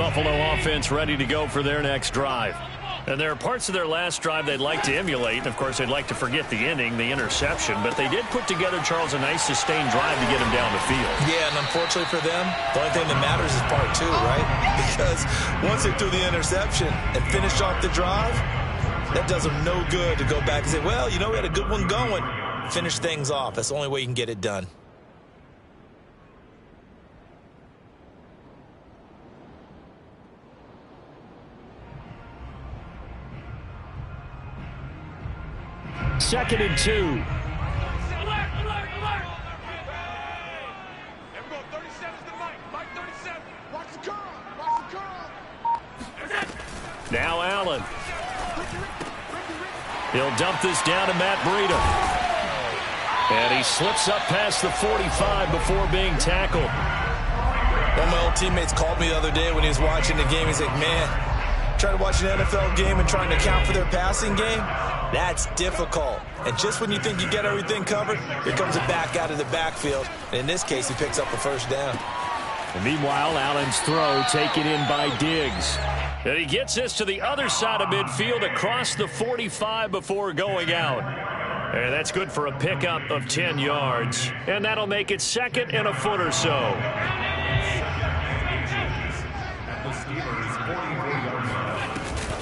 Buffalo offense ready to go for their next drive. And there are parts of their last drive they'd like to emulate. And, of course, they'd like to forget the inning, the interception. But they did put together, Charles, a nice sustained drive to get him down the field. Yeah, and unfortunately for them, the only thing that matters is part two, right? Because once they threw the interception and finished off the drive, that does them no good to go back and say, well, you know, we had a good one going. Finish things off. That's the only way you can get it done. Second and 2. Now Allen. He'll dump this down to Matt Breida. And he slips up past the 45 before being tackled. One of my old teammates called me the other day when he was watching the game. He's like, man, trying to watch an NFL game and trying to account for their passing game, that's difficult. And just when you think you get everything covered, here comes a back out of the backfield. And in this case, he picks up a first down. And meanwhile, Allen's throw taken in by Diggs. And he gets this to the other side of midfield across the 45 before going out. And that's good for a pickup of 10 yards. And that'll make it second and a foot or so.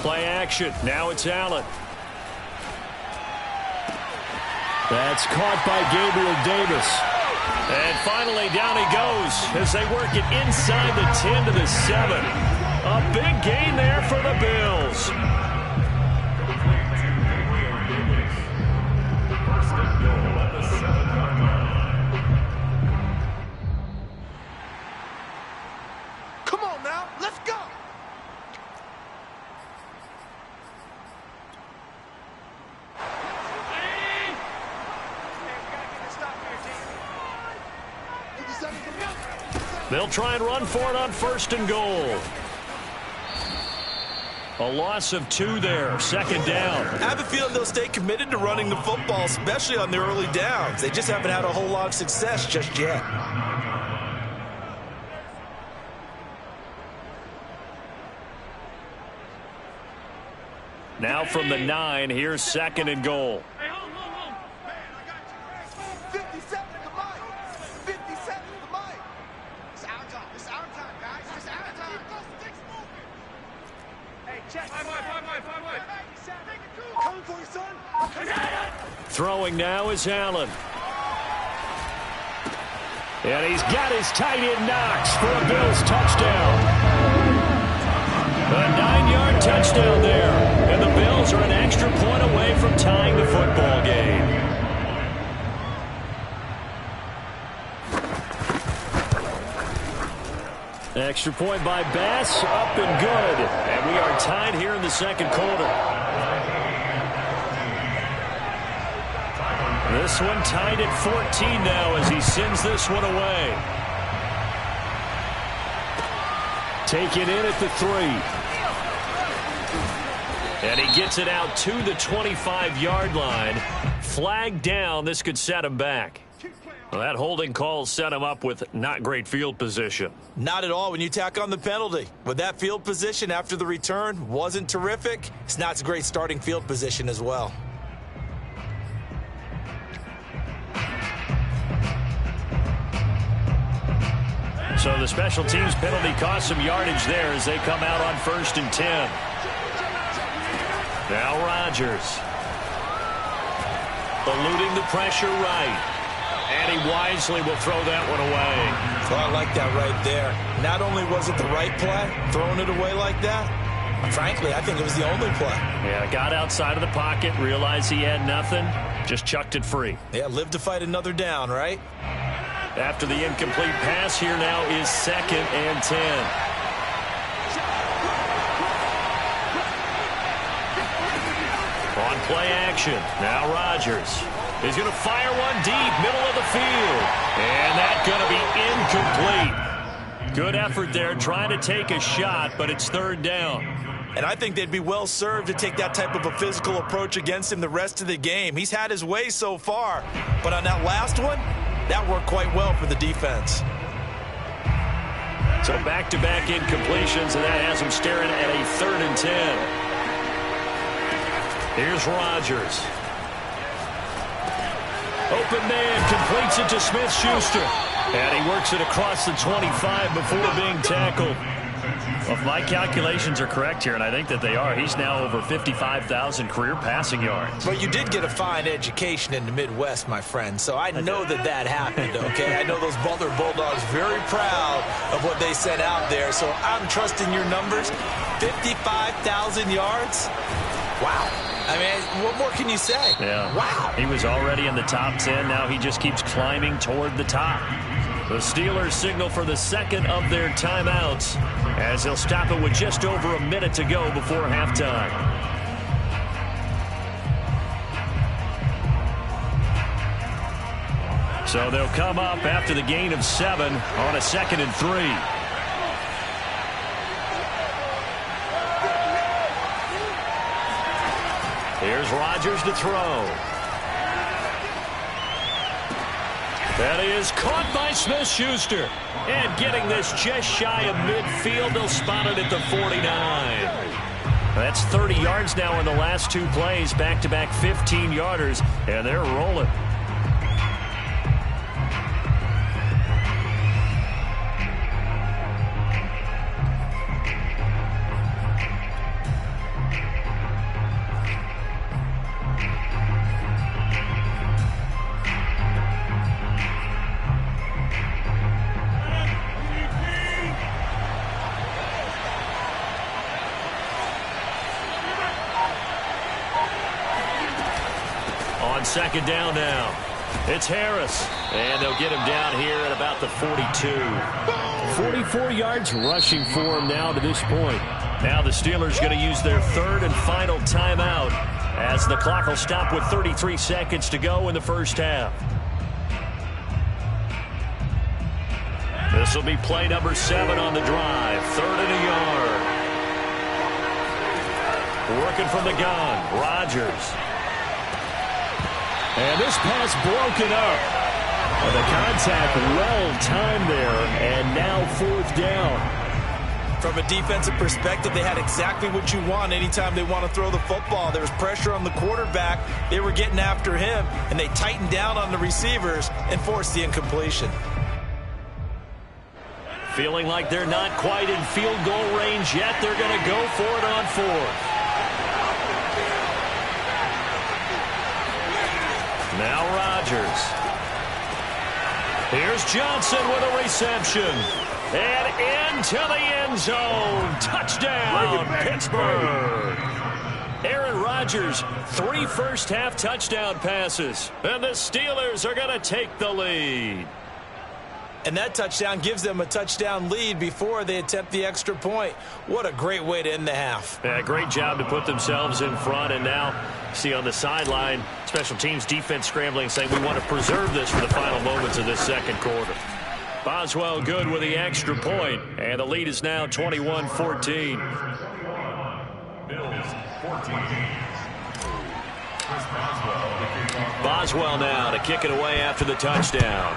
Play action. Now it's Allen. That's caught by Gabriel Davis. And finally down he goes as they work it inside the 10 to the 7. A big gain there for the Bills. Come on now, let's go. They'll try and run for it on first and goal. A loss of 2 there, second down. I have a feeling they'll stay committed to running the football, especially on the early downs. They just haven't had a whole lot of success just yet. Now from the 9, here's second and goal. Throwing now is Allen. And he's got his tight end Knox for a Bills touchdown. A 9-yard touchdown there. And the Bills are an extra point away from tying the football game. Extra point by Bass, up and good. And we are tied here in the second quarter. This one tied at 14 now as he sends this one away. Taken in at the 3. And he gets it out to the 25-yard line. Flag down. This could set him back. Well, that holding call set him up with not great field position. Not at all when you tack on the penalty. With that field position after the return wasn't terrific, it's not a great starting field position as well. So the special teams penalty cost some yardage there as they come out on first and 10. Now Rodgers. Eluding the pressure right. And he wisely will throw that one away. Well, I like that right there. Not only was it the right play, throwing it away like that, frankly, I think it was the only play. Yeah, got outside of the pocket, realized he had nothing, just chucked it free. Yeah, live to fight another down, right? After the incomplete pass, here now is second and 10. On play action, now Rodgers. He's going to fire one deep, middle of the field. And that's going to be incomplete. Good effort there, trying to take a shot, but it's third down. And I think they'd be well served to take that type of a physical approach against him the rest of the game. He's had his way so far, but on that last one, that worked quite well for the defense. So back-to-back incompletions, and that has him staring at a 3rd and 10. Here's Rodgers. Open man, completes it to Smith-Schuster. And he works it across the 25 before being tackled. Well, if my calculations are correct here, and I think that they are, he's now over 55,000 career passing yards. But you did get a fine education in the Midwest, my friend, so I know that happened, okay? I know those Butler Bulldogs very proud of what they sent out there, so I'm trusting your numbers. 55,000 yards? Wow. I mean, what more can you say? Yeah. Wow. He was already in the top 10. Now he just keeps climbing toward the top. The Steelers signal for the second of their timeouts as they'll stop it with just over a minute to go before halftime. So they'll come up after the gain of 7 on a 2nd and 3. Here's Rodgers to throw. That is caught by Smith-Schuster. And getting this just shy of midfield, they'll spot it at the 49. That's 30 yards now in the last 2 plays, back-to-back 15-yarders, and they're rolling. Second down now. It's Harris. And they'll get him down here at about the 42. 44 yards rushing for him now to this point. Now the Steelers going to use their 3rd and final timeout as the clock will stop with 33 seconds to go in the first half. This will be play number 7 on the drive. 3rd and a yard. Working from the gun. Rodgers. And this pass broken up. The contact well-timed there, and now 4th down. From a defensive perspective, they had exactly what you want anytime they want to throw the football. There was pressure on the quarterback. They were getting after him, and they tightened down on the receivers and forced the incompletion. Feeling like they're not quite in field goal range yet. They're going to go for it on 4th. Now Rodgers. Here's Johnson with a reception. And into the end zone. Touchdown, Pittsburgh. Aaron Rodgers, 3 first-half touchdown passes. And the Steelers are going to take the lead. And that touchdown gives them a touchdown lead before they attempt the extra point. What a great way to end the half. Yeah, great job to put themselves in front. And now, see on the sideline, special teams defense scrambling, saying we want to preserve this for the final moments of this second quarter. Boswell good with the extra point, and the lead is now 21-14. Boswell now to kick it away after the touchdown.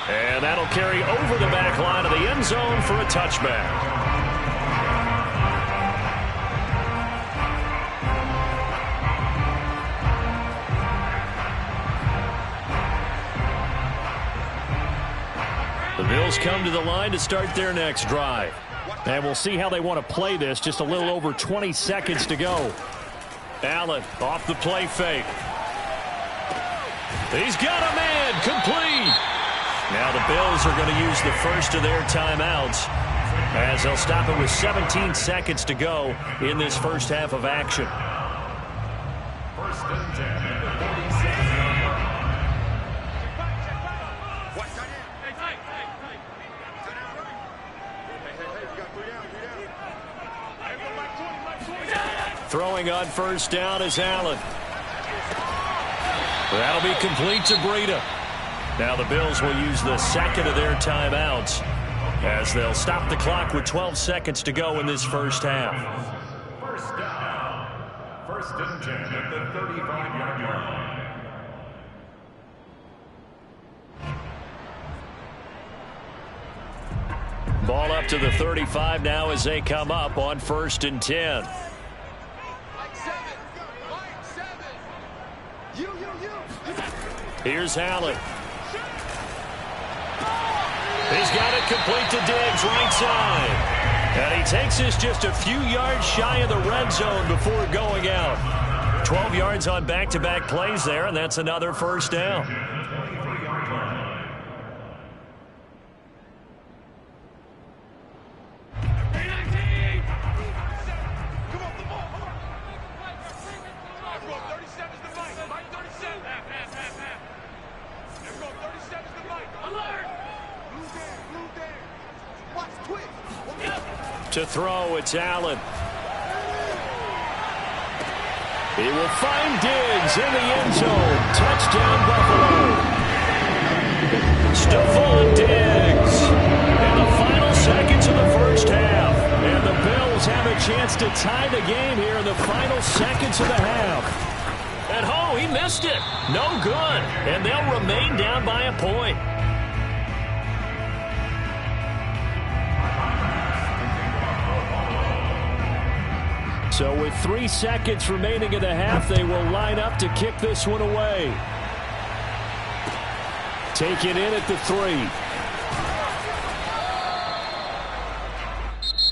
And that'll carry over the back line of the end zone for a touchback. The Bills come to the line to start their next drive. And we'll see how they want to play this. Just a little over 20 seconds to go. Allen off the play fake. He's got a man. Complete. Now the Bills are going to use the first of their timeouts as they'll stop it with 17 seconds to go in this first half of action. First and 10 at the 46. Throwing on first down is Allen. That'll be complete to Breida. Now the Bills will use the second of their timeouts as they'll stop the clock with 12 seconds to go in this first half. First down. First and 10 at the 35-yard line. Ball up to the 35 now as they come up on 1st and 10. Here's Allen. He's got it complete to Diggs, right side. And he takes this just a few yards shy of the red zone before going out. 12 yards on back-to-back plays there, and that's another 1st down. To throw, it's Allen. He will find Diggs in the end zone. Touchdown, Buffalo. Stephon Diggs. In the final seconds of the first half. And the Bills have a chance to tie the game here in the final seconds of the half. And oh, he missed it. No good. And they'll remain down by a point. So with 3 seconds remaining in the half, they will line up to kick this one away. Take it in at the 3.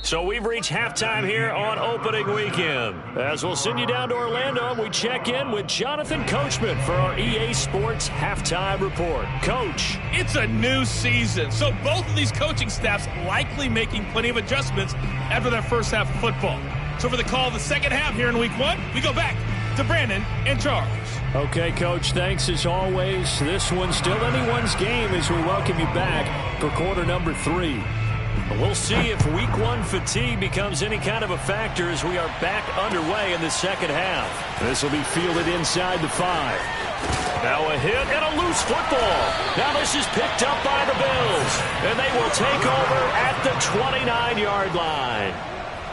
So we've reached halftime here on opening weekend. As we'll send you down to Orlando, and we check in with Jonathan Coachman for our EA Sports Halftime Report. Coach. It's a new season, so both of these coaching staffs likely making plenty of adjustments after their first half of football. So for the call of the second half here in week 1, we go back to Brandon and Charles. Okay, Coach, thanks as always. This one's still anyone's game as we welcome you back for quarter number 3. We'll see if week 1 fatigue becomes any kind of a factor as we are back underway in the second half. This will be fielded inside the 5. Now a hit and a loose football. Now this is picked up by the Bills, and they will take over at the 29-yard line.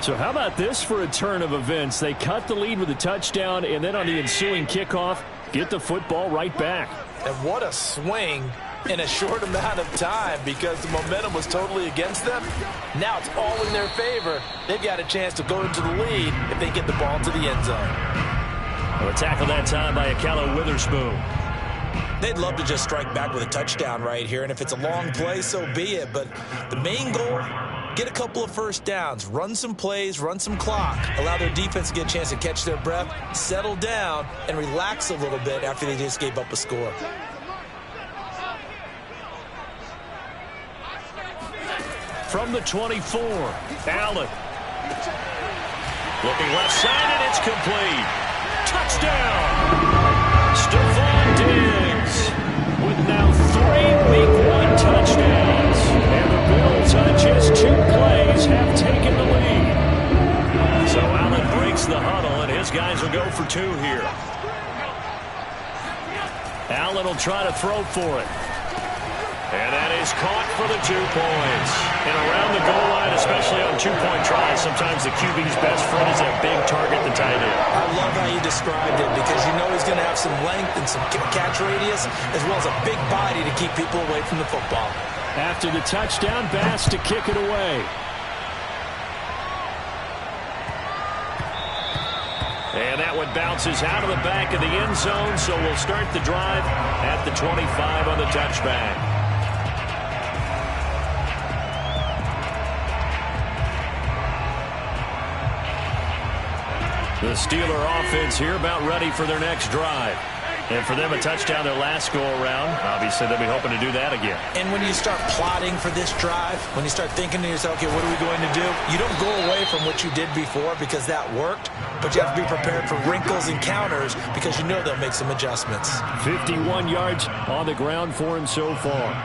So how about this for a turn of events? They cut the lead with a touchdown, and then on the ensuing kickoff, get the football right back. And what a swing in a short amount of time, because the momentum was totally against them. Now it's all in their favor. They've got a chance to go into the lead if they get the ball to the end zone. Well, a tackle that time by Akella Witherspoon. They'd love to just strike back with a touchdown right here, and if it's a long play, so be it. But the main goal, get a couple of first downs, run some plays, run some clock, allow their defense to get a chance to catch their breath, settle down, and relax a little bit after they just gave up a score. From the 24, Allen. Looking left side, and it's complete. Touchdown! Stephon Diggs with now 3 Week 1 touchdowns. And the Bills on just 2 plays have taken the lead. So Allen breaks the huddle, and his guys will go for 2 here. Allen will try to throw for it. And that is caught for the 2 points. And around the goal line, especially on 2-point tries, sometimes the QB's best friend is that big target, the tight end. I love how you described it, because you know he's going to have some length and some catch radius, as well as a big body to keep people away from the football. After the touchdown, Bass to kick it away. And that one bounces out of the back of the end zone, so we'll start the drive at the 25 on the touchback. The Steeler offense here about ready for their next drive. And for them, a touchdown their last go-around. Obviously, they'll be hoping to do that again. And when you start plotting for this drive, when you start thinking to yourself, okay, what are we going to do? You don't go away from what you did before because that worked, but you have to be prepared for wrinkles and counters because you know they'll make some adjustments. 51 yards on the ground for him so far.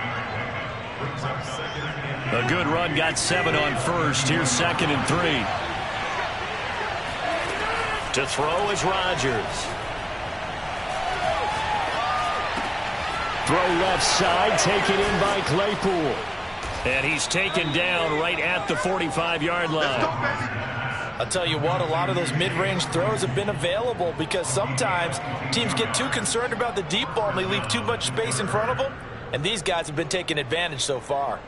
A good run, got 7 on first. Here's 2nd and 3. To throw is Rodgers. Throw left side, taken in by Claypool. And he's taken down right at the 45-yard line. I'll tell you what, a lot of those mid-range throws have been available because sometimes teams get too concerned about the deep ball and they leave too much space in front of them. And these guys have been taking advantage so far.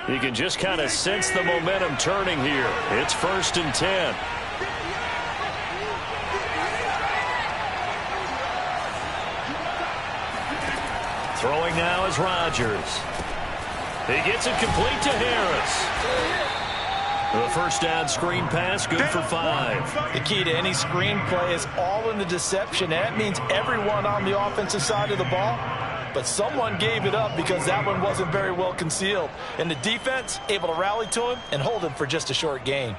You can just kind of sense the momentum turning here. It's 1st and 10. Throwing now is Rodgers. He gets it complete to Harris. The first down screen pass, good for 5. The key to any screen play is all in the deception. That means everyone on the offensive side of the ball. But someone gave it up because that one wasn't very well concealed. And the defense able to rally to him and hold him for just a short gain.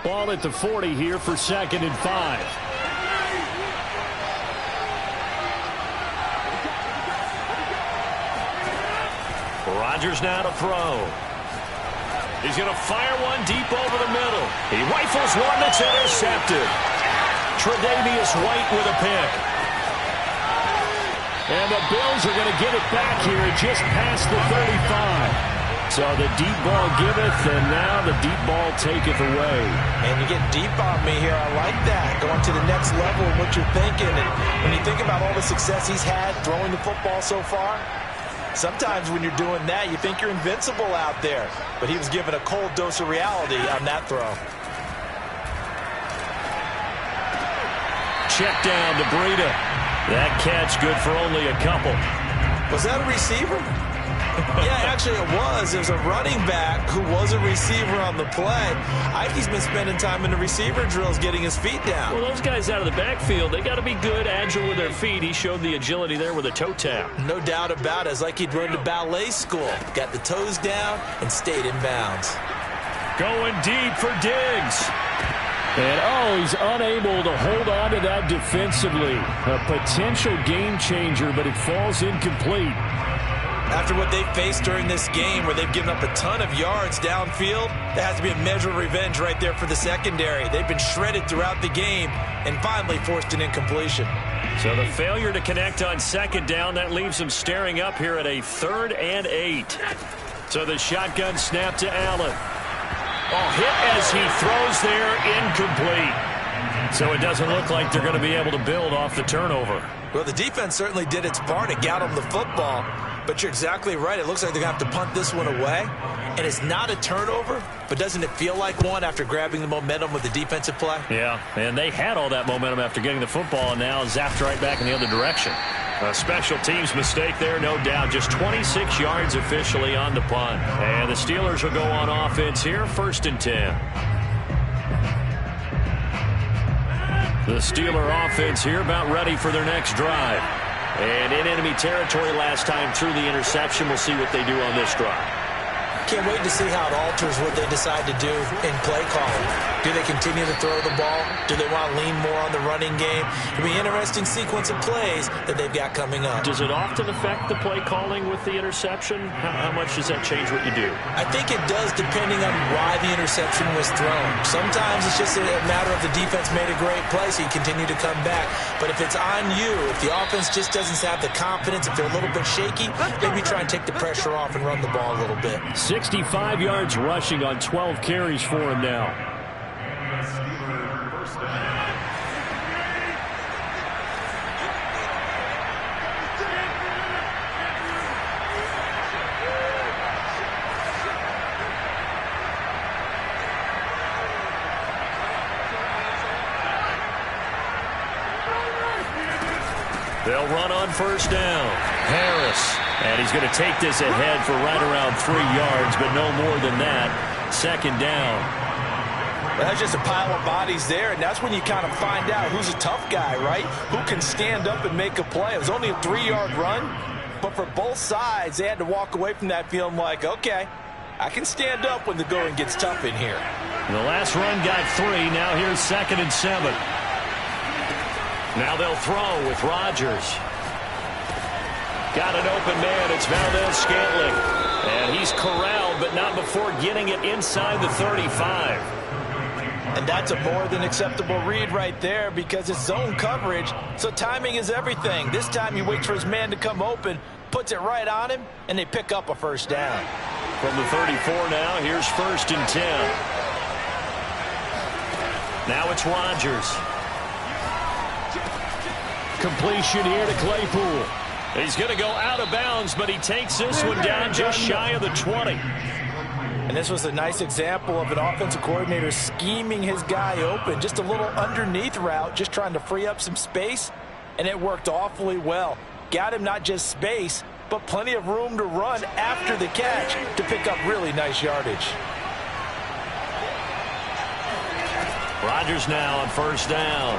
Ball at the 40 here for 2nd and 5. Rodgers now to throw. He's going to fire one deep over the middle. He rifles one that's intercepted. Tre'Davious White with a pick. And the Bills are going to get it back here just past the 35. So the deep ball giveth, and now the deep ball taketh away. And you get deep on me here. I like that. Going to the next level of what you're thinking. And when you think about all the success he's had throwing the football so far, sometimes when you're doing that, you think you're invincible out there. But he was given a cold dose of reality on that throw. Check down to Breida. That catch good for only a couple. Was that a receiver? Yeah, actually it was. It was a running back who was a receiver on the play. Ikey's been spending time in the receiver drills getting his feet down. Well, those guys out of the backfield, they got to be good, agile with their feet. He showed the agility there with a toe tap. No doubt about it. It's like he'd run to ballet school. Got the toes down and stayed in bounds. Going deep for Diggs. And, he's unable to hold on to that defensively. A potential game changer, but it falls incomplete. After what they've faced during this game where they've given up a ton of yards downfield, there has to be a measure of revenge right there for the secondary. They've been shredded throughout the game and finally forced an incompletion. So the failure to connect on 2nd down, that leaves them staring up here at a 3rd and 8. So the shotgun snap to Allen. Hit as he throws there, incomplete. So it doesn't look like they're going to be able to build off the turnover. Well, the defense certainly did its part to get them the football. But you're exactly right. It looks like they're going to have to punt this one away. And it's not a turnover, but doesn't it feel like one after grabbing the momentum with the defensive play? Yeah, and they had all that momentum after getting the football and now zapped right back in the other direction. A special teams mistake there, no doubt. Just 26 yards officially on the punt. And the Steelers will go on offense here, 1st and 10. The Steeler offense here about ready for their next drive. And in enemy territory last time through the interception. We'll see what they do on this drive. Can't wait to see how it alters what they decide to do in play calling. Do they continue to throw the ball? Do they want to lean more on the running game? It'll be an interesting sequence of plays that they've got coming up. Does it often affect the play calling with the interception? How much does that change what you do? I think it does depending on why the interception was thrown. Sometimes it's just a matter of the defense made a great play, so you continue to come back. But if it's on you, if the offense just doesn't have the confidence, if they're a little bit shaky, maybe try and take the pressure off and run the ball a little bit. 65 yards rushing on 12 carries for him now. They'll run on 1st down. Harris. And he's going to take this ahead for right around 3 yards, but no more than that. 2nd down. Well, that's just a pile of bodies there, and that's when you kind of find out who's a tough guy, right? Who can stand up and make a play. It was only a 3-yard run, but for both sides, they had to walk away from that feeling like, okay, I can stand up when the going gets tough in here. The last run got 3. Now here's 2nd and 7. Now they'll throw with Rodgers. Got an open man. It's Valdez-Scantling. And he's corralled, but not before getting it inside the 35. And that's a more than acceptable read right there because it's zone coverage, so timing is everything. This time he waits for his man to come open, puts it right on him, and they pick up a 1st down. From the 34 now, here's 1st and 10. Now it's Rodgers. Completion here to Claypool. He's going to go out of bounds, but he takes this one down just shy of the 20. And this was a nice example of an offensive coordinator scheming his guy open. Just a little underneath route, just trying to free up some space, and it worked awfully well. Got him not just space, but plenty of room to run after the catch to pick up really nice yardage. Rodgers now on first down.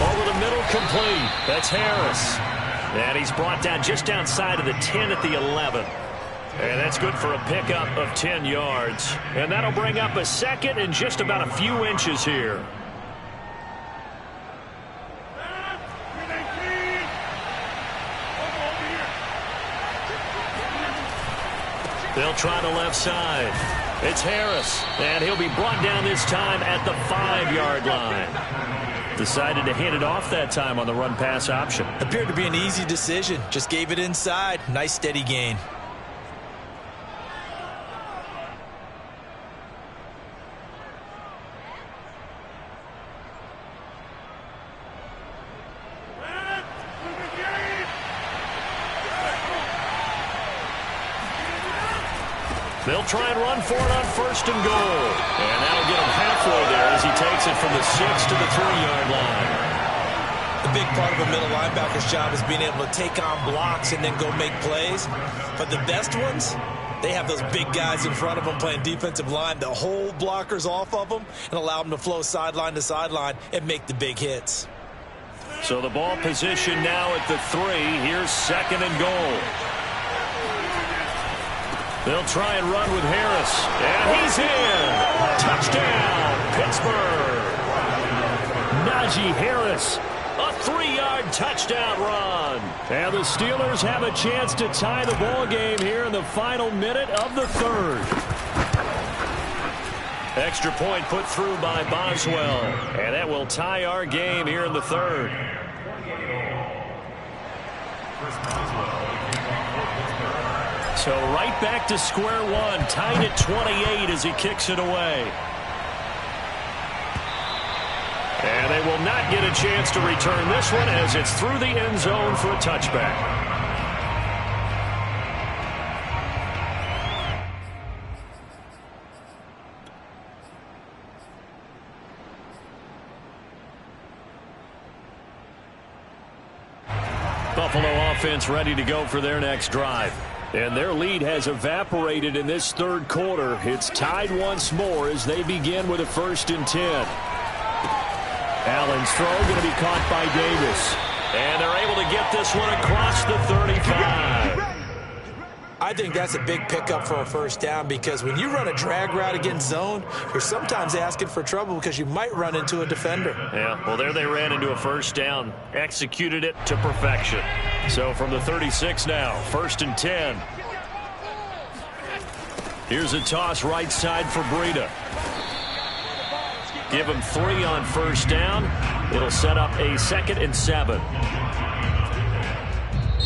Over the middle, complete. That's Harris. And he's brought down just outside of the 10 at the 11. And that's good for a pickup of 10 yards. And that'll bring up a second and just about a few inches here. They'll try the left side. It's Harris, and he'll be brought down this time at the 5-yard line. Decided to hand it off that time on the run-pass option. Appeared to be an easy decision. Just gave it inside. Nice steady gain. They'll try and run for it on first and goal. And that'll get him halfway there as he takes it from the 6 to the 3-yard line. The big part of a middle linebacker's job is being able to take on blocks and then go make plays. But the best ones, they have those big guys in front of them playing defensive line to hold blockers off of them and allow them to flow sideline to sideline and make the big hits. So the ball position now at the 3. Here's second and goal. They'll try and run with Harris. And he's in. Touchdown, Pittsburgh. Najee Harris, a 3-yard touchdown run. And the Steelers have a chance to tie the ball game here in the final minute of the 3rd. Extra point put through by Boswell. And that will tie our game here in the 3rd. So right back to square one, tied at 28 as he kicks it away. And they will not get a chance to return this one as it's through the end zone for a touchback. Buffalo offense ready to go for their next drive. And their lead has evaporated in this 3rd quarter. It's tied once more as they begin with a 1st and 10. Allen's throw going to be caught by Davis. And they're able to get this one across the 35. I think that's a big pickup for a first down because when you run a drag route against zone, you're sometimes asking for trouble because you might run into a defender. Yeah, well, there they ran into a first down. Executed it to perfection. So from the 36 now, 1st and 10. Here's a toss right side for Breida. Give him 3 on first down. It'll set up a 2nd and 7.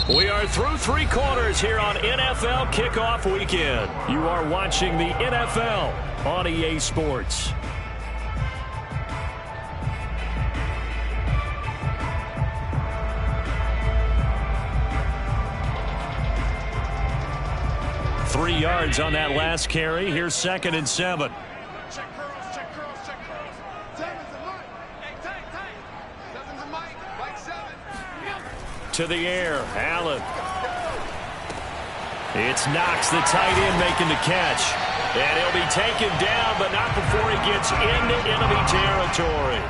We are through 3 quarters here on NFL Kickoff Weekend. You are watching the NFL on EA Sports. Three yards on that last carry. Here's 2nd and 7. Check curls, check curls, check curls. 7's a Mike. Hey, tight. 7's a Mike. Mike 7. To the air, Allen. It's Knox, the tight end, making the catch. And he'll be taken down, but not before he gets into enemy territory.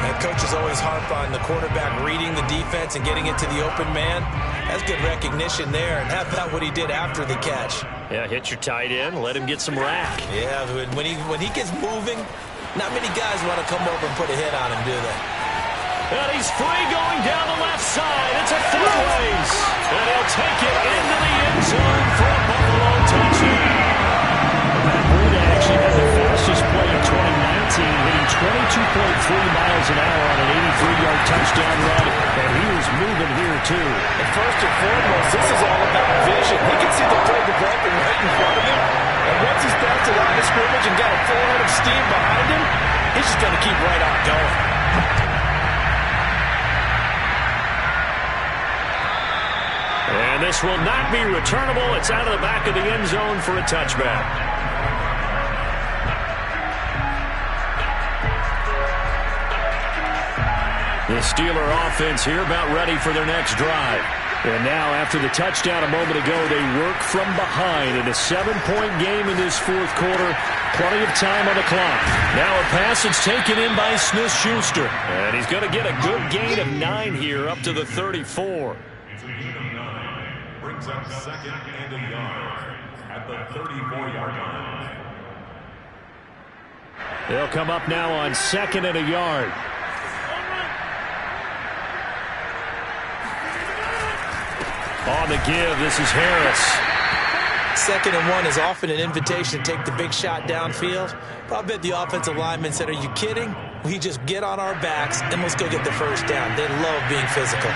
And coaches always harp on the quarterback reading the defense and getting it to the open man. That's good recognition there. And how about what he did after the catch? Yeah, hit your tight end, let him get some rack. Yeah, when he gets moving, not many guys want to come over and put a hit on him, do they? And he's free going down the left side. It's a foot race. And he'll take it into the end zone for a Buffalo touchdown. Breida actually had the fastest play of 2019, hitting 22.3 miles an hour on an 83-yard touchdown run. And he was moving here, too. And first and foremost, this is all about vision. He can see the play developing right in front of him. And once he's past the line of scrimmage and got a full head of steam behind him, he's just going to keep right on going. pass will not be returnable. It's out of the back of the end zone for a touchback. The Steeler offense here about ready for their next drive. And now, after the touchdown a moment ago, they work from behind in a 7-point game in this fourth quarter. Plenty of time on the clock. Now a pass that's taken in by Smith-Schuster. And he's going to get a good gain of 9 here up to the 34. Brings up second and a yard at the 34-yard line. They'll come up now on second and a yard. On the give, this is Harris. 2nd and 1 is often an invitation to take the big shot downfield. But I bet the offensive lineman said, are you kidding? We just get on our backs and let's go get the first down. They love being physical.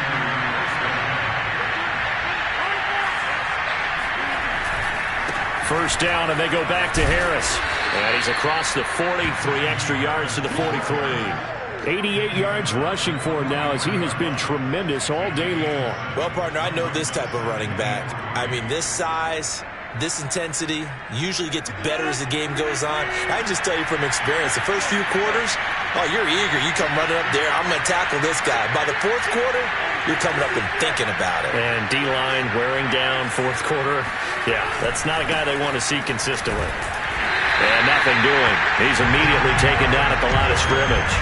First down, and they go back to Harris. And he's across the 40, 3 extra yards to the 43. 88 yards rushing for him now as he has been tremendous all day long. Well, partner, I know this type of running back. I mean, this size, this intensity usually gets better as the game goes on. I just tell you from experience, the first few quarters, oh, you're eager. You come running up there, I'm going to tackle this guy. By the fourth quarter, you're coming up and thinking about it. And D-line wearing down fourth quarter. Yeah, that's not a guy they want to see consistently. And nothing doing. He's immediately taken down at the line of scrimmage.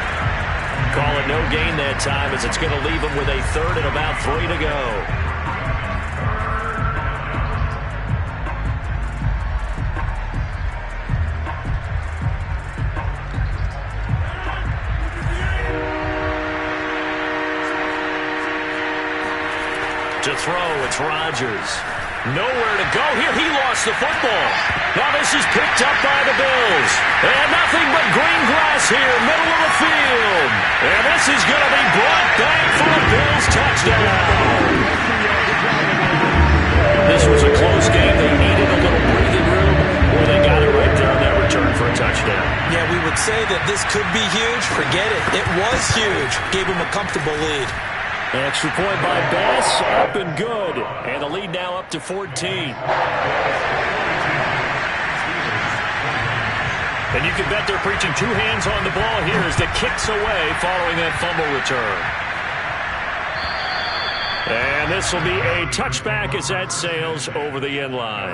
Call it no gain that time as it's going to leave him with a 3rd and about 3 to go. To throw, it's Rodgers. Nowhere to go here. He lost the football. Now this is picked up by the Bills. And nothing but green grass here, middle of the field. And this is going to be brought back for a Bills touchdown. This was a close game. They needed a little breathing room. Well, they got it right there on that return for a touchdown. Yeah, we would say that this could be huge. Forget it. It was huge. Gave him a comfortable lead. Extra point by Bass, up and good. And the lead now up to 14. And you can bet they're preaching 2 hands on the ball here as the kick's away following that fumble return. And this will be a touchback as that sails over the end line.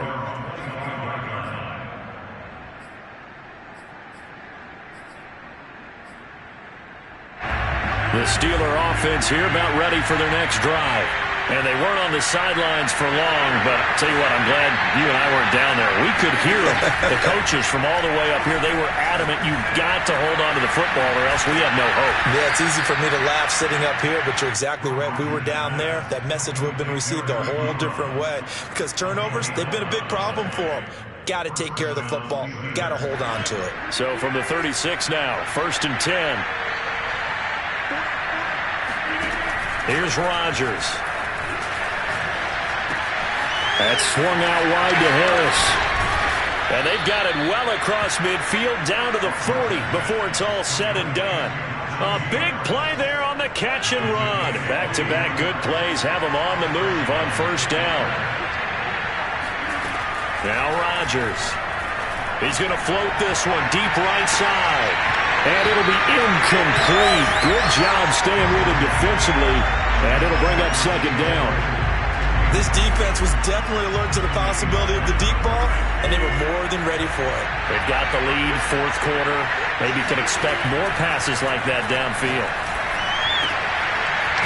The Steeler offense here about ready for their next drive. And they weren't on the sidelines for long, but I'll tell you what, I'm glad you and I weren't down there. We could hear them. The coaches from all the way up here, they were adamant, you've got to hold on to the football or else we have no hope. Yeah, it's easy for me to laugh sitting up here, but you're exactly right. If we were down there, that message would have been received a whole different way. Because turnovers, they've been a big problem for them. Got to take care of the football. Got to hold on to it. So from the 36 now, 1st and 10. Here's Rodgers. That's swung out wide to Harris. And they've got it well across midfield down to the 40 before it's all said and done. A big play there on the catch and run. Back-to-back good plays have them on the move on 1st down. Now Rodgers. He's going to float this one deep right side. And it'll be incomplete. Good job staying with him defensively. And it'll bring up 2nd down. This defense was definitely alert to the possibility of the deep ball, and they were more than ready for it. They've got the lead, 4th quarter. Maybe can expect more passes like that downfield.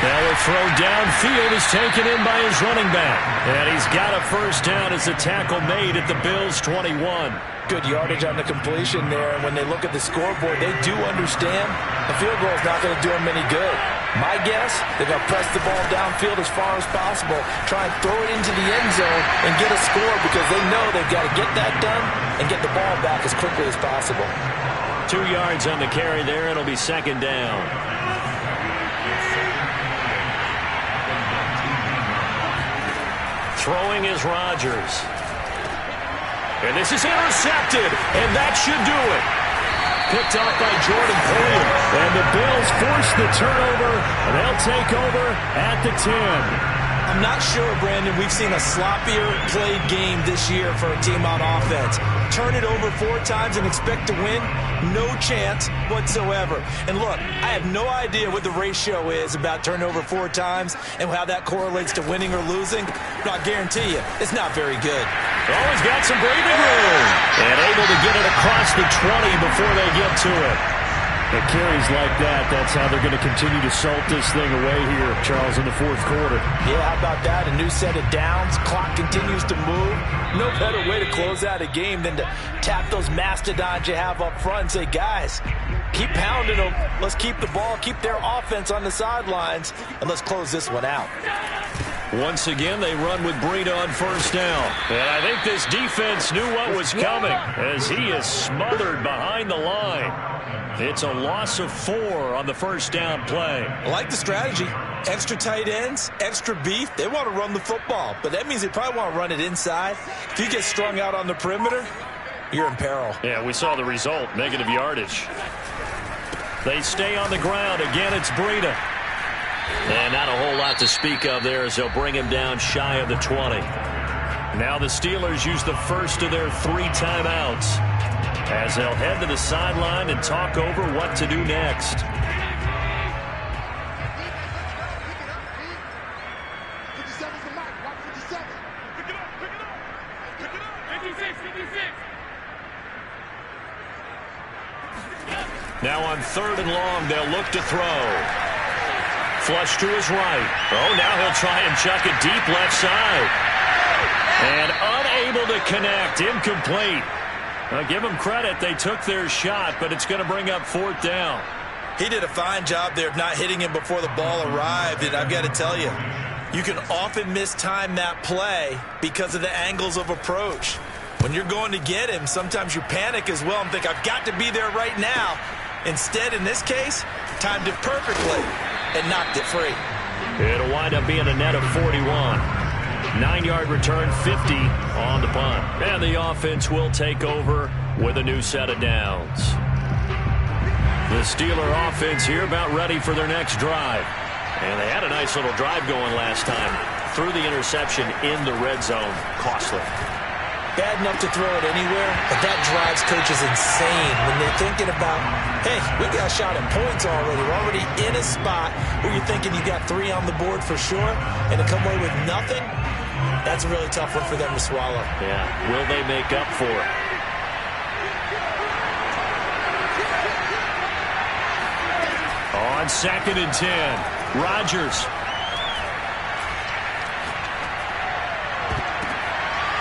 Now a throw downfield is taken in by his running back. And he's got a 1st down as the tackle made at the Bills' 21. Good yardage on the completion there. And when they look at the scoreboard, they do understand a field goal is not going to do them any good. My guess, they're going to press the ball downfield as far as possible, try and throw it into the end zone and get a score because they know they've got to get that done and get the ball back as quickly as possible. 2 yards on the carry there. It'll be 2nd down. Throwing is Rodgers. And this is intercepted, and that should do it. Picked off by Jordan Poyer. And the Bills force the turnover, and they'll take over at the 10. I'm not sure, Brandon, we've seen a sloppier played game this year for a team on offense. Turn it over 4 times and expect to win? No chance whatsoever. And look, I have no idea what the ratio is about turnover 4 times and how that correlates to winning or losing. But I guarantee you, it's not very good. Oh, he's got some breathing room. And able to get it across the 20 before they get to it. It carries like that. That's how they're going to continue to salt this thing away here, Charles, in the 4th quarter. Yeah, how about that? A new set of downs. Clock continues to move. No better way to close out a game than to tap those mastodons you have up front and say, guys, keep pounding them. Let's keep the ball, keep their offense on the sidelines, and let's close this one out. Once again, they run with Breida on 1st down. And I think this defense knew what was coming as he is smothered behind the line. It's a loss of 4 on the 1st down play. I like the strategy. Extra tight ends, extra beef. They want to run the football, but that means they probably want to run it inside. If you get strung out on the perimeter, you're in peril. Yeah, we saw the result, negative yardage. They stay on the ground. Again, it's Breida. And not a whole lot to speak of there as they'll bring him down shy of the 20. Now the Steelers use the first of their 3 timeouts as they'll head to the sideline and talk over what to do next. 57 's the mic. Watch 57. Pick it up. Pick it up. Pick it up. 56. 56. Now on 3rd and long, they'll look to throw. Flush to his right. Oh, now he'll try and chuck it deep left side. And unable to connect. Incomplete. Give them credit. They took their shot, but it's going to bring up 4th down. He did a fine job there of not hitting him before the ball arrived, and I've got to tell you, you can often mistime that play because of the angles of approach. When you're going to get him, sometimes you panic as well and think, I've got to be there right now. Instead, in this case, timed it perfectly and knocked it free. It'll wind up being a net of 41. 9-yard return, 50 on the punt. And the offense will take over with a new set of downs. The Steeler offense here about ready for their next drive. And they had a nice little drive going last time. Threw the interception in the red zone. Costly. Bad enough to throw it anywhere, but that drives coaches insane when they're thinking about, hey, we got a shot at points already. We're already in a spot where you're thinking you got 3 on the board for sure, and to come away with nothing, that's a really tough one for them to swallow. Yeah, will they make up for it? On 2nd and 10, Rodgers.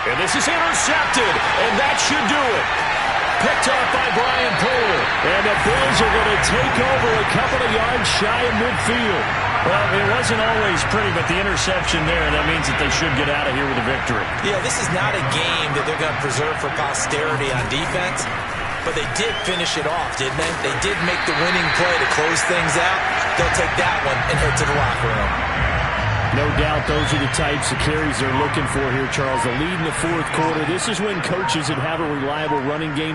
And this is intercepted, and that should do it. Picked off by Brian Poehler. And the Bills are going to take over a couple of yards shy of midfield. Well, it wasn't always pretty, but the interception there, that means that they should get out of here with a victory. Yeah, this is not a game that they're going to preserve for posterity on defense, but they did finish it off, didn't they? They did make the winning play to close things out. They'll take that one and head to the locker room. No doubt those are the types of carries they're looking for here, Charles. The lead in the 4th quarter. This is when coaches that have a reliable running game